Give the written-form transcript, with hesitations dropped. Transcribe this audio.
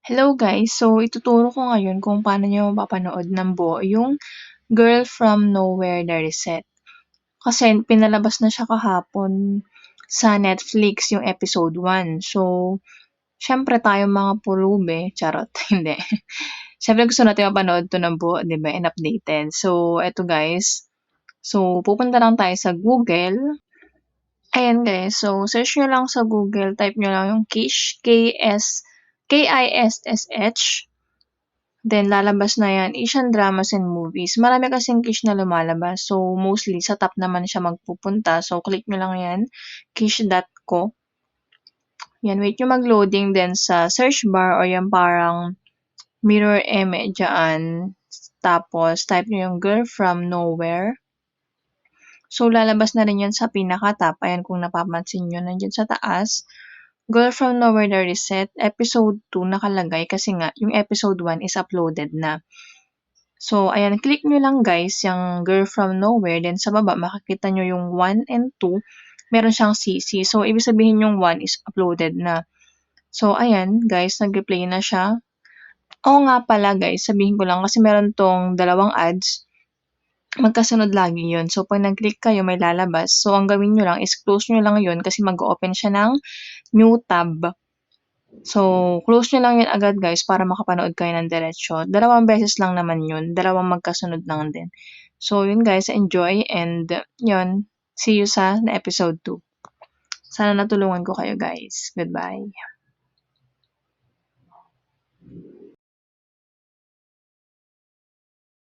Hello guys! So, ituturo ko ngayon kung paano nyo mapapanood ng buo yung Girl from Nowhere The Reset. Kasi pinalabas na siya kahapon sa Netflix yung episode 1. So, syempre tayong mga pulube, charot, hindi. Syempre gusto natin mapanood to ng buo, di ba, and updated. So, eto guys. So, pupunta lang tayo sa Google. Ayan guys, so search nyo lang sa Google, type nyo lang yung Kish, Kissh. Then, lalabas na yan, Asian Dramas and Movies. Marami kasing Kish na lumalabas. So, mostly, sa top naman siya magpupunta. So, click nyo lang yan, kish.co. Yan, wait nyo mag-loading. Then, sa search bar or yung parang mirror image dyan. Tapos, type nyo yung Girl from Nowhere. So, lalabas na rin yan sa pinaka-top. Ayan, kung napapansin nyo, nandiyan sa taas. Girl from Nowhere The Reset, episode 2 nakalagay kasi nga, yung episode 1 is uploaded na. So, ayan, click nyo lang guys, yung Girl from Nowhere, then sa baba, makikita nyo yung 1 and 2, meron siyang CC. So, ibig sabihin yung 1 is uploaded na. So, ayan, guys, nag-replay na siya. Oo nga pala guys, sabihin ko lang kasi meron tong dalawang ads, magkasunod lagi yun. So, pag nag-click kayo, may lalabas. So, ang gawin nyo lang is close nyo lang yun kasi mag-open siya ng new tab. So, close nyo lang yun agad guys para makapanood kayo ng diretsyo. Dalawang beses lang naman yun. Dalawang magkasunod lang din. So, yun guys, enjoy and yun, see you sa episode 2. Sana natulungan ko kayo guys. Goodbye.